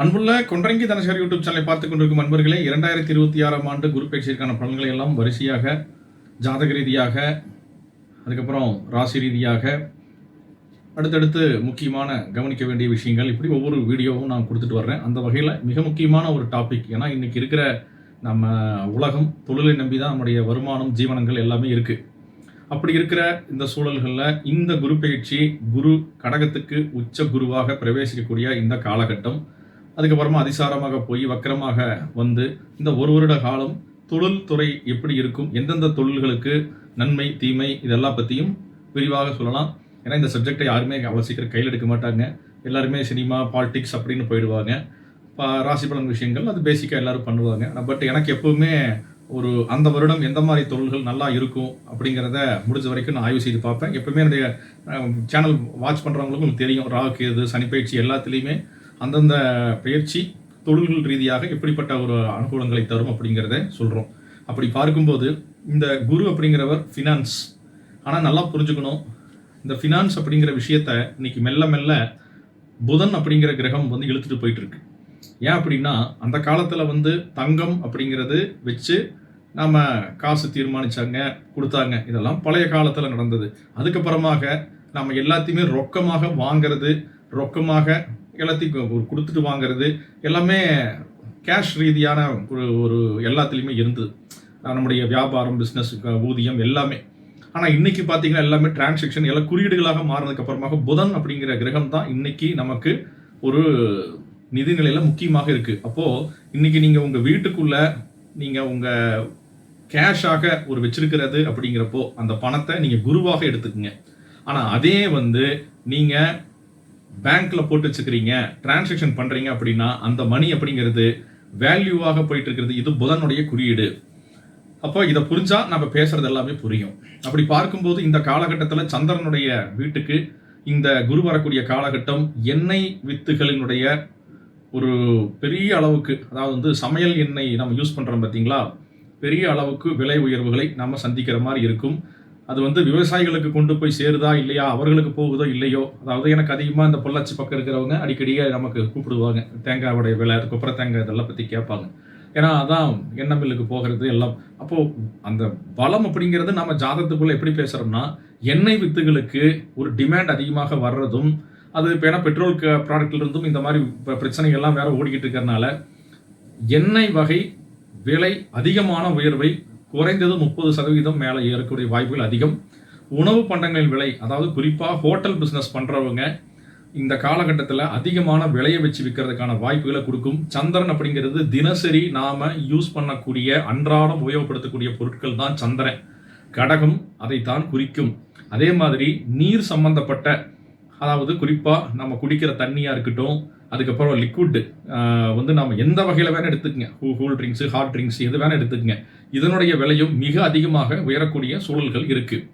அன்புள்ள கொன்றங்கி தனசேகர் யூடியூப் சேனலை பார்த்துக் கொண்டிருக்கும் அன்பர்களே, 2026 ஆண்டு குரு பயிற்சிக்கான பலன்களை எல்லாம் வரிசையாக ஜாதக ரீதியாக, அதுக்கப்புறம் ராசி ரீதியாக, அடுத்தடுத்து முக்கியமான கவனிக்க வேண்டிய விஷயங்கள், இப்படி ஒவ்வொரு வீடியோவும் நான் கொடுத்துட்டு வர்றேன். அந்த வகையில் மிக முக்கியமான ஒரு டாபிக். ஏன்னா இன்னைக்கு இருக்கிற நம்ம உலகம் தொழிலை நம்பி தான் நம்முடைய வருமானம், ஜீவனங்கள் எல்லாமே இருக்குது. அப்படி இருக்கிற இந்த சூழல்களில் இந்த குரு பயிற்சி, குரு கடகத்துக்கு உச்ச குருவாக பிரவேசிக்கக்கூடிய இந்த காலகட்டம், அதுக்கப்புறமா அதிசாரமாக போய் வக்கரமாக வந்து இந்த ஒரு வருட காலம் தொழில் துறை எப்படி இருக்கும், எந்தெந்த தொழில்களுக்கு நன்மை தீமை, இதெல்லாம் பற்றியும் விரிவாக சொல்லலாம். ஏன்னா இந்த சப்ஜெக்டை யாருமே அவ்வளோ சீக்கிரம் கையில் எடுக்க மாட்டாங்க. எல்லாருமே சினிமா, பாலிடிக்ஸ் அப்படின்னு போயிடுவாங்க. ராசி பலன் விஷயங்கள் அது பேசிக்காக எல்லோரும் பண்ணுவாங்க. பட் எனக்கு எப்போவுமே ஒரு அந்த வருடம் எந்த மாதிரி தொழில்கள் நல்லா இருக்கும் அப்படிங்கிறத முடிஞ்ச வரைக்கும் நான் ஆய்வு செய்து பார்ப்பேன். எப்பவுமே என்னுடைய சேனல் வாட்ச் பண்ணுறவங்களுக்கும் உங்களுக்கு தெரியும், ராகு கேது சனி பயிற்சி எல்லாத்துலேயுமே அந்தந்த பயிற்சி தொழில்கள் ரீதியாக எப்படிப்பட்ட ஒரு அனுகூலங்களை தரும் அப்படிங்கிறத சொல்கிறோம். அப்படி பார்க்கும்போது இந்த குரு அப்படிங்கிறவர் ஃபினான்ஸ். ஆனால் நல்லா புரிஞ்சுக்கணும், இந்த ஃபினான்ஸ் அப்படிங்கிற விஷயத்த இன்னைக்கு மெல்ல மெல்ல புதன் அப்படிங்கிற கிரகம் வந்து இழுத்துட்டு போயிட்டு இருக்கு. ஏன் அப்படின்னா அந்த காலத்தில் தங்கம் அப்படிங்கிறது வச்சு நாம் காசு தீர்மானித்தாங்க, கொடுத்தாங்க. இதெல்லாம் பழைய காலத்தில் நடந்தது. அதுக்கப்புறமாக நம்ம எல்லாத்தையுமே ரொக்கமாக வாங்கிறது, ரொக்கமாக எல்லாத்தையும் கொடுத்துட்டு வாங்கிறது, எல்லாமே கேஷ் ரீதியான ஒரு எல்லாத்துலேயுமே இருந்தது. நம்முடைய வியாபாரம், பிஸ்னஸ், ஊதியம் எல்லாமே. ஆனால் இன்னைக்கு பார்த்தீங்கன்னா எல்லாமே டிரான்சாக்ஷன் எல்லாம் குறியீடுகளாக மாறினதுக்கு அப்புறமாக புதன் அப்படிங்கிற கிரகம் தான் இன்னைக்கு நமக்கு ஒரு நிதிநிலையில் முக்கியமாக இருக்குது. அப்போது இன்னைக்கு நீங்கள் உங்கள் வீட்டுக்குள்ளே நீங்கள் உங்கள் கேஷாக ஒரு வச்சிருக்கிறது அப்படிங்கிறப்போ அந்த பணத்தை நீங்கள் குருவாக எடுத்துக்கங்க. ஆனால் அதே நீங்கள் பேங்க்கில் போட்டு வச்சுக்கிறீங்க, டிரான்சாக்ஷன் பண்ணுறீங்க அப்படின்னா அந்த மணி அப்படிங்கிறது வேல்யூவாக போயிட்டு இருக்கிறது. இது புதனுடைய குறியீடு. அப்போ இதை புரிஞ்சா நம்ம பேசுறது எல்லாமே புரியும். அப்படி பார்க்கும்போது இந்த காலகட்டத்தில் சந்திரனுடைய வீட்டுக்கு இந்த குரு வரக்கூடிய காலகட்டம் எண்ணெய் வித்துகளினுடைய ஒரு பெரிய அளவுக்கு, அதாவது சமையல் எண்ணெய் நம்ம யூஸ் பண்ணுறோம் பார்த்தீங்களா, பெரிய அளவுக்கு விலை உயர்வுகளை நம்ம சந்திக்கிற மாதிரி இருக்கும். அது விவசாயிகளுக்கு கொண்டு போய் சேருதா இல்லையா, அவர்களுக்கு போகுதோ இல்லையோ. அதாவது எனக்கு அதிகமாக இந்த பொள்ளாச்சி பக்கம் இருக்கிறவங்க அடிக்கடியே நமக்கு கூப்பிடுவாங்க, தேங்காயோடைய விலை, கொப்பரை தேங்காய் இதெல்லாம் பற்றி கேட்பாங்க. ஏன்னா அதான் எண்ணெய் மில்லுக்கு போகிறது எல்லாம். அப்போது அந்த பலம் அப்படிங்கிறது நம்ம ஜாதகத்துக்குள்ளே எப்படி பேசுகிறோம்னா, எண்ணெய் வித்துகளுக்கு ஒரு டிமாண்ட் அதிகமாக வர்றதும், அது இப்போ ஏன்னா பெட்ரோல் ப்ராடக்ட்லேருந்தும் இந்த மாதிரி பிரச்சனைகள்லாம் வேற ஓடிக்கிட்டு இருக்கிறதுனால எண்ணெய் வகை விலை அதிகமான உயர்வை குறைந்தது 30% மேலே ஏறக்கூடிய வாய்ப்புகள் அதிகம். உணவு பண்டங்களின் விலை, அதாவது குறிப்பாக ஹோட்டல் பிஸ்னஸ் பண்ணுறவங்க இந்த காலகட்டத்தில் அதிகமான விலையை வச்சு விற்கிறதுக்கான வாய்ப்புகளை கொடுக்கும். சந்திரன் அப்படிங்கிறது தினசரி நாம் யூஸ் பண்ணக்கூடிய அன்றாடம் உபயோகப்படுத்தக்கூடிய பொருட்கள் தான் சந்திரன். கடகம் அதைத்தான் குறிக்கும். அதே மாதிரி நீர் சம்பந்தப்பட்ட, அதாவது குறிப்பாக நம்ம குடிக்கிற தண்ணியாக இருக்கட்டும், அதுக்கப்புறம் லிக்விட் நம்ம எந்த வகையில் வேணால் எடுத்துக்கங்க, கூல் ட்ரிங்க்ஸு, ஹாட் ட்ரிங்க்ஸ் எது வேணால் எடுத்துக்கங்க, இதனுடைய விலையும் மிக அதிகமாக உயரக்கூடிய சூழல்கள் இருக்குது.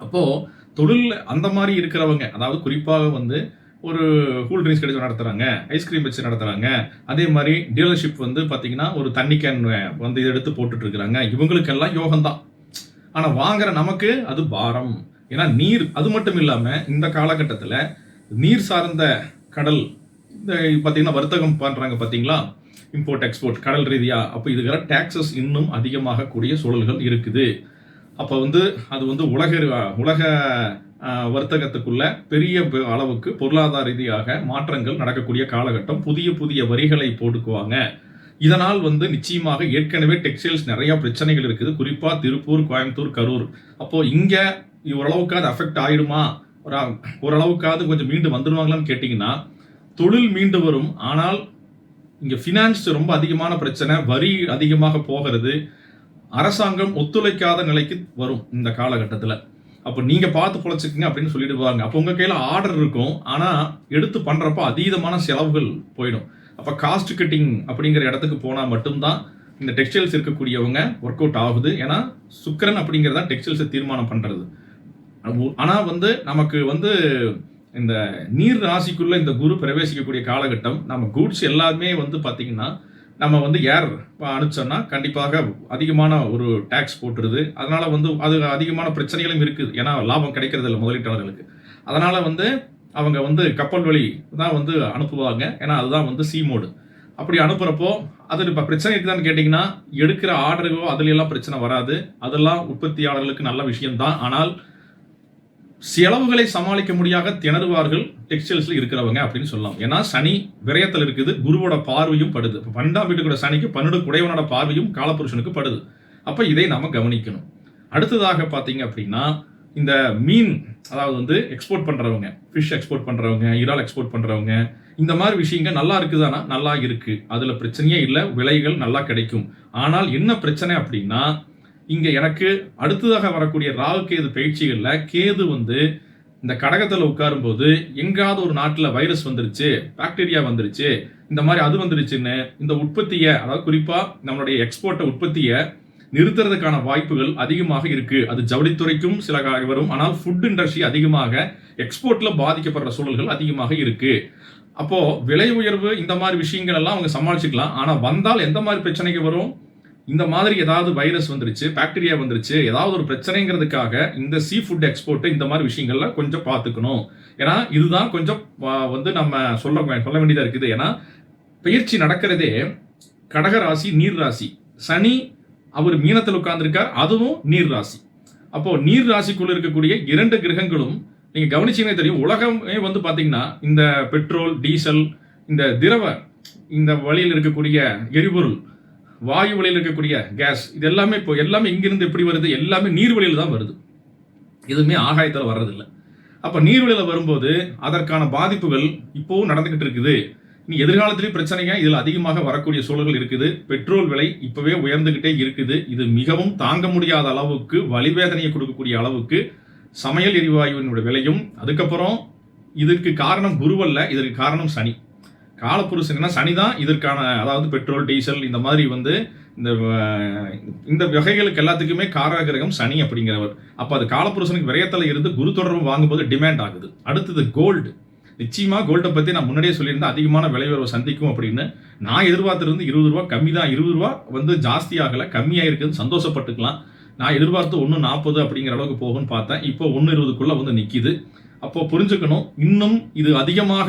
அப்போது தொழில் அந்த மாதிரி இருக்கிறவங்க, அதாவது குறிப்பாக ஒரு கூல் ட்ரிங்க்ஸ் கடைசி நடத்துகிறாங்க, ஐஸ்கிரீம் வச்சு நடத்துகிறாங்க, அதே மாதிரி டீலர்ஷிப் பார்த்தீங்கன்னா ஒரு தண்ணி கேன் இதை எடுத்து போட்டுட்ருக்குறாங்க, இவங்களுக்கெல்லாம் யோகம்தான். ஆனால் வாங்குற நமக்கு அது பாரம். ஏன்னா நீர், அது மட்டும் இல்லாமல் இந்த காலகட்டத்தில் நீர் சார்ந்த கடல் இந்த பார்த்தீங்கன்னா வர்த்தகம் பண்ணுறாங்க பார்த்தீங்களா, இம்போர்ட் எக்ஸ்போர்ட் கடல் ரீதியாக. அப்போ இதுக்கிற டேக்ஸஸ் இன்னும் அதிகமாக கூடிய சூழல்கள் இருக்குது. அப்போ அது உலக வர்த்தகத்துக்குள்ள பெரிய அளவுக்கு பொருளாதார ரீதியாக மாற்றங்கள் நடக்கக்கூடிய காலகட்டம். புதிய புதிய வரிகளை போட்டுக்குவாங்க. இதனால் நிச்சயமாக ஏற்கனவே டெக்ஸ்டைல்ஸ் நிறைய பிரச்சனைகள் இருக்குது, குறிப்பாக திருப்பூர், கோயம்புத்தூர், கரூர். அப்போது இங்கே ஓரளவுக்காவது அஃபெக்ட் ஆகிடுமா, ஓரளவுக்காவது கொஞ்சம் மீண்டு வந்துடுவாங்களான்னு கேட்டிங்கன்னா தொழில் மீண்டு வரும். ஆனால் இங்கே ஃபினான்ஸ் ரொம்ப அதிகமான பிரச்சனை, வரி அதிகமாக போகிறது, அரசாங்கம் ஒத்துழைக்காத நிலைக்கு வரும் இந்த காலகட்டத்தில். அப்போ நீங்கள் பார்த்து பொழைச்சிக்கங்க அப்படின்னு சொல்லிடுவாங்க. அப்போ உங்கள் கையில் ஆர்டர் இருக்கும், ஆனால் எடுத்து பண்ணுறப்போ அதீதமான செலவுகள் போயிடும். அப்போ காஸ்ட் கட்டிங் அப்படிங்கிற இடத்துக்கு போனால் மட்டும்தான் இந்த டெக்ஸ்டைல்ஸ் இருக்கக்கூடியவங்க ஒர்க் அவுட் ஆகுது. ஏன்னா சுக்கிரன் அப்படிங்கிறதா டெக்ஸ்டைல்ஸை தீர்மானம் பண்ணுறது. ஆனால் நமக்கு இந்த நீர் ராசிக்குள்ளே இந்த குரு பிரவேசிக்கக்கூடிய காலகட்டம், நம்ம கூட்ஸ் எல்லாமே பார்த்தீங்கன்னா நம்ம ஏர் அனுப்பிச்சோம்னா கண்டிப்பாக அதிகமான ஒரு டேக்ஸ் போட்டுருது. அதனால் அது அதிகமான பிரச்சனைகளும் இருக்குது. ஏன்னா லாபம் கிடைக்கிறது இல்லை முதலீட்டாளர்களுக்கு. அதனால் அவங்க வந்து கப்பல் வழி தான் வந்து அனுப்புவாங்க. ஏன்னா அதுதான் வந்து சி மோடு. அப்படி அனுப்புறப்போ அதில் இப்போ பிரச்சனை இருக்குதான்னு கேட்டிங்கன்னா, எடுக்கிற ஆர்டர்களோ அதுலெல்லாம் பிரச்சனை வராது. அதெல்லாம் உற்பத்தியாளர்களுக்கு நல்ல விஷயம் தான். ஆனால் செலவுகளை சமாளிக்க முடியாத திணறுவார்கள் டெக்ஸ்டைல்ஸ்ல இருக்கிறவங்க அப்படின்னு சொல்லலாம். ஏன்னா சனி விரயத்தில் இருக்குது, குருவோட பார்வையும் படுது. இப்போ 12ஆம் வீட்டுக்கூட சனிக்கு 12 குடையவனோட பார்வையும் காலபுருஷனுக்கு படுது. அப்ப இதை நம்ம கவனிக்கணும். அடுத்ததாக பார்த்தீங்க அப்படின்னா, இந்த மீன், அதாவது வந்து எக்ஸ்போர்ட் பண்றவங்க, ஃபிஷ் எக்ஸ்போர்ட் பண்றவங்க, இறால் எக்ஸ்போர்ட் பண்றவங்க, இந்த மாதிரி விஷயங்கள் நல்லா இருக்குதானா? நல்லா இருக்கு. அதுல பிரச்சனையே இல்லை, விலைகள் நல்லா கிடைக்கும். ஆனால் என்ன பிரச்சனை அப்படின்னா, இங்க எனக்கு அடுத்ததாக வரக்கூடிய ராகு கேது பயிற்சிகள்ல கேது வந்து இந்த கடகத்துல உட்காரும்போது எங்காவது ஒரு நாட்டுல வைரஸ் வந்துருச்சு, பாக்டீரியா வந்துருச்சு, இந்த மாதிரி அது வந்துருச்சுன்னு இந்த உற்பத்தியை, அதாவது குறிப்பா நம்மளுடைய எக்ஸ்போர்ட் உற்பத்தியை நிறுத்துறதுக்கான வாய்ப்புகள் அதிகமாக இருக்கு. அது ஜவுளித்துறைக்கும் சில வரும். ஆனால் ஃபுட் இண்டஸ்ட்ரி அதிகமாக எக்ஸ்போர்ட்ல பாதிக்கப்படுற சூழல்கள் அதிகமாக இருக்கு. அப்போ விலை உயர்வு இந்த மாதிரி விஷயங்கள் எல்லாம் அவங்க சமாளிச்சுக்கலாம். ஆனா வந்தால் எந்த மாதிரி பிரச்சனைக்கு வரும்? இந்த மாதிரி ஏதாவது வைரஸ் வந்துருச்சு, பாக்டீரியா வந்துருச்சு, ஏதாவது ஒரு பிரச்சனைங்கிறதுக்காக இந்த சீ ஃபுட் எக்ஸ்போர்ட் இந்த மாதிரி விஷயங்கள்ல கொஞ்சம் பார்த்துக்கணும். ஏன்னா இதுதான் கொஞ்சம் வந்து நம்ம சொல்ல வேண்டியதா இருக்குது. ஏன்னா பயிற்சி நடக்கிறதே கடக ராசி, நீர் ராசி. சனி அவர் மீனத்தில் உட்கார்ந்துருக்கார், அதுவும் நீர் ராசி. அப்போ நீர் ராசிக்குள்ள இருக்கக்கூடிய 2 கிரகங்களும் நீங்க கவனிச்சீங்கன்னா தெரியும். உலகமே வந்து பாத்தீங்கன்னா இந்த பெட்ரோல், டீசல், இந்த திரவ, இந்த வழியில் இருக்கக்கூடிய எரிபொருள், வாயு வழியில் இருக்கக்கூடிய கேஸ், இது எல்லாமே இப்போ எல்லாமே இங்கிருந்து எப்படி வருது? எல்லாமே நீர் வழியில் தான் வருது. எதுவுமே ஆகாயத்தில் வர்றதில்லை. அப்போ நீர்வழியில் வரும்போது அதற்கான பாதிப்புகள் இப்போவும் நடந்துகிட்டு இருக்குது. இனி எதிர்காலத்திலேயும் பிரச்சனைங்க இதில் அதிகமாக வரக்கூடிய சூழல்கள் இருக்குது. பெட்ரோல் விலை இப்பவே உயர்ந்துகிட்டே இருக்குது. இது மிகவும் தாங்க முடியாத அளவுக்கு வலிவேதனையை கொடுக்கக்கூடிய அளவுக்கு சமையல் எரிவாயுவினுடைய விலையும், அதுக்கப்புறம் இதற்கு காரணம் குருவல்ல, இதற்கு காரணம் சனி. காலப்புருஷன் சனி தான் இதற்கான, அதாவது பெட்ரோல், டீசல் இந்த மாதிரி வந்து இந்த வகைகளுக்கு எல்லாத்துக்குமே காரகிரகம் சனி அப்படிங்கிறவர். அப்ப அது காலப்புருஷனுக்கு விரயத்தில் இருந்து குரு தொடர்பு வாங்கும்போது டிமாண்ட் ஆகுது. அடுத்தது கோல்டு. நிச்சயமா கோல்டை பத்தி நான் முன்னாடியே சொல்லியிருந்தேன், அதிகமான விலை உயர்வு சந்திக்கும் அப்படின்னு. நான் எதிர்பார்த்திருந்து 20 ரூபா கம்மி தான், 20 ரூபா வந்து ஜாஸ்தி ஆகல, கம்மியா இருக்குன்னு சந்தோஷப்பட்டுக்கலாம். நான் எதிர்பார்த்து 1.40 அப்படிங்கிற அளவுக்கு போகும்னு பார்த்தேன். இப்போ 1.20க்குள்ள வந்து நிக்குது. அப்போ புரிஞ்சுக்கணும், இன்னும் இது அதிகமாக,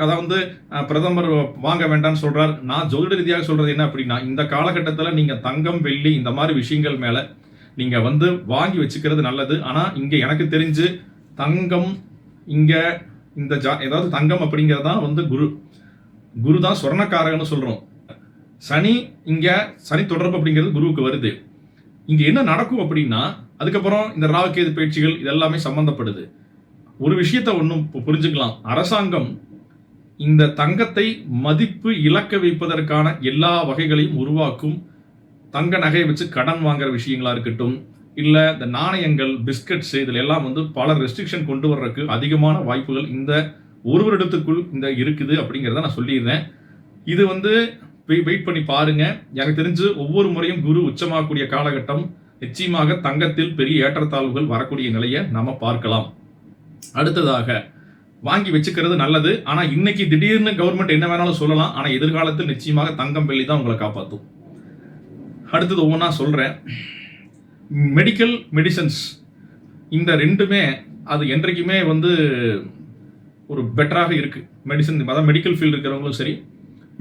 அதாவது பிரதமர் வாங்க வேண்டாம்னு சொல்றார். நான் ஜோதிட ரீதியாக சொல்றது என்ன அப்படின்னா, இந்த காலகட்டத்தில் நீங்க தங்கம், வெள்ளி இந்த மாதிரி விஷயங்கள் மேல நீங்க வந்து வாங்கி வச்சுக்கிறது நல்லது. ஆனா இங்க எனக்கு தெரிஞ்சு தங்கம், இங்க இந்த ஏதாவது தங்கம் அப்படிங்கிறது தான் வந்து குரு தான் சொர்ணக்காரகன்னு சொல்றோம். சனி, இங்க சனி தொடர்பு அப்படிங்கிறது குருவுக்கு வருது. இங்க என்ன நடக்கும் அப்படின்னா, அதுக்கப்புறம் இந்த ராகு கேது பயிற்சிகள் இதெல்லாமே சம்பந்தப்படுது. ஒரு விஷயத்தை ஒன்றும் புரிஞ்சுக்கலாம், அரசாங்கம் இந்த தங்கத்தை மதிப்பு இழக்க வைப்பதற்கான எல்லா வகைகளையும் உருவாக்கும். தங்க நகையை வச்சு கடன் வாங்குற விஷயங்களா இருக்கட்டும், இல்ல இந்த நாணயங்கள், பிஸ்கட்ஸ், இதுல எல்லாம் வந்து பல ரெஸ்ட்ரிக்ஷன் கொண்டு வர்றதுக்கு அதிகமான வாய்ப்புகள் இந்த ஒரு வருடத்துக்குள் இந்த இருக்குது அப்படிங்கிறத நான் சொல்லிடுறேன். இது வந்து வெயிட் பண்ணி பாருங்க. எனக்கு தெரிஞ்சு ஒவ்வொரு முறையும் குரு உச்சமாகக்கூடிய காலகட்டம் நிச்சயமாக தங்கத்தில் பெரிய ஏற்றத்தாழ்வுகள் வரக்கூடிய நிலையை நாம பார்க்கலாம். அடுத்ததாக வாங்கி வச்சுக்கிறது நல்லது. ஆனா இன்னைக்கு திடீர்னு கவர்மெண்ட் என்ன வேணாலும் சொல்லலாம், ஆனா எதிர்காலத்தில் நிச்சயமாக தங்கம், வெள்ளி தான் உங்களை காப்பாற்றும். அடுத்தது ஒவ்வொன்றா சொல்றேன். மெடிக்கல், மெடிசன்ஸ், இந்த ரெண்டுமே அது என்றைக்குமே வந்து ஒரு பெட்டராக இருக்கு. மெடிசன், அதாவது மெடிக்கல் ஃபீல்டு இருக்கிறவங்களும் சரி,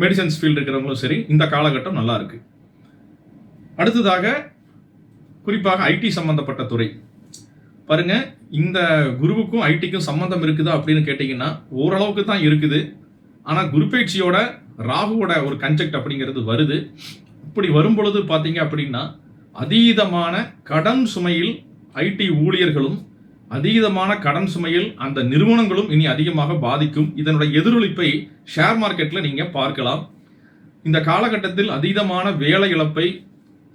மெடிசன்ஸ் ஃபீல்டு இருக்கிறவங்களும் சரி, இந்த காலகட்டம் நல்லா இருக்கு. அடுத்ததாக குறிப்பாக ஐடி சம்பந்தப்பட்ட துறை பாருங்க. இந்த குருவுக்கும் ஐடிக்கும் சம்பந்தம் இருக்குதா அப்படின்னு கேட்டீங்கன்னா ஓரளவுக்கு தான் இருக்குது. ஆனா குரு பயிற்சியோட ராகுவோட ஒரு கன்செப்ட் அப்படிங்கிறது வருது. இப்படி வரும் பொழுது பாத்தீங்க அப்படின்னா அதீதமான கடன் சுமையில் ஐடி ஊழியர்களும், அதீதமான கடன் சுமையில் அந்த நிறுவனங்களும் இனி அதிகமாக பாதிக்கும். இதனுடைய எதிரொலிப்பை ஷேர் மார்க்கெட்ல நீங்க பார்க்கலாம். இந்த காலகட்டத்தில் அதீதமான வேலை இழப்பை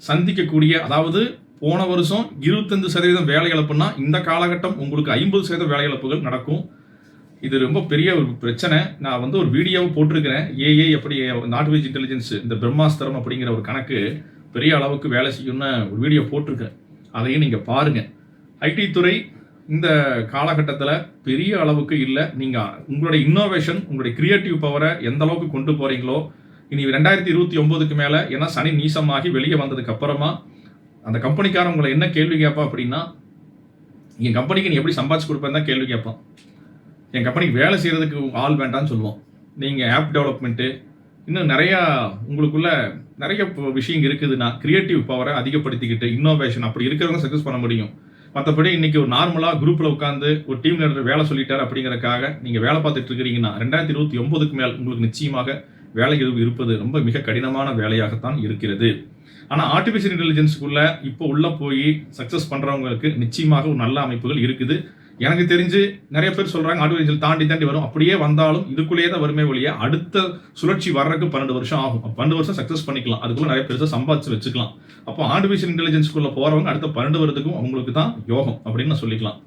சந்திக்கக்கூடிய, அதாவது போன வருஷம் 25% வேலை இழப்புன்னா இந்த காலகட்டம் உங்களுக்கு 50% வேலை இழப்புகள் நடக்கும். இது ரொம்ப பெரிய ஒரு பிரச்சனை. நான் வந்து ஒரு வீடியோவை போட்டிருக்கிறேன். ஏஐ எப்படி ஆர்டிஃபிஷியல் இன்டெலிஜென்ஸ் இந்த பிரம்மாஸ்திரம் அப்படிங்கிற ஒரு கணக்கு பெரிய அளவுக்கு வேலை செய்யும்னு ஒரு வீடியோ போட்டிருக்கேன். அதையும் நீங்க பாருங்க. ஐடி துறை இந்த காலகட்டத்தில் பெரிய அளவுக்கு இல்லை. நீங்க உங்களுடைய இன்னோவேஷன், உங்களுடைய கிரியேட்டிவ் பவரை எந்த அளவுக்கு கொண்டு போறீங்களோ, இனி 2029க்கு மேல, ஏன்னா சனி நீசமாகி வெளியே வந்ததுக்கு அப்புறமா அந்த கம்பெனிக்காரன் உங்களை என்ன கேள்வி கேட்பான் அப்படின்னா, என் கம்பெனிக்கு நீ எப்படி சம்பாதிச்சு கொடுப்பேன்னு தான் கேள்வி கேட்பான். என் கம்பெனிக்கு வேலை செய்கிறதுக்கு ஆள் வேண்டாம்னு சொல்லுவோம். நீங்கள் ஆப் டெவலப்மெண்ட்டு இன்னும் நிறையா உங்களுக்குள்ள நிறைய விஷயம் இருக்குதுன்னா கிரியேட்டிவ் பவரை அதிகப்படுத்திக்கிட்டு இன்னோவேஷன் அப்படி இருக்கிறவங்க சக்ஸஸ் பண்ண முடியும். மற்றபடி இன்னைக்கு ஒரு நார்மலாக குரூப்பில் உட்காந்து ஒரு டீம் லீடர் வேலை சொல்லிட்டார் அப்படிங்கிறதுக்காக நீங்கள் வேலை பார்த்துட்டு இருக்கிறீங்கன்னா 2029க்கு மேல் உங்களுக்கு நிச்சயமாக வேலை இருப்பது ரொம்ப மிக கடினமான வேலையாகத்தான் இருக்கிறது. ஆனால் ஆர்டிஃபிஷியல் இன்டெலிஜென்ஸுக்குள்ள இப்போ உள்ள போய் சக்ஸஸ் பண்ணுறவங்களுக்கு நிச்சயமாக ஒரு நல்ல அமைப்புகள் இருக்குது. எனக்கு தெரிஞ்சு நிறைய பேர் சொல்றாங்க ஆர்டிஃபிஷியல் தாண்டி வரும். அப்படியே வந்தாலும் இதுக்குள்ளேயே தான் வருமே ஒழிய அடுத்த சுழற்சி வர்றதுக்கு 12 வருஷம் ஆகும். 12 வருஷம் சக்ஸஸ் பண்ணிக்கலாம். அதுக்குள்ள நிறைய பெருசாக சம்பாதிச்சு வச்சுக்கலாம். அப்போ ஆர்டிஃபிஷியல் இன்டெலிஜென்ஸ்க்குள்ள போறவங்க அடுத்த 12 வருடத்துக்கும் அவங்களுக்கு தான் யோகம் அப்படின்னு சொல்லிக்கலாம்.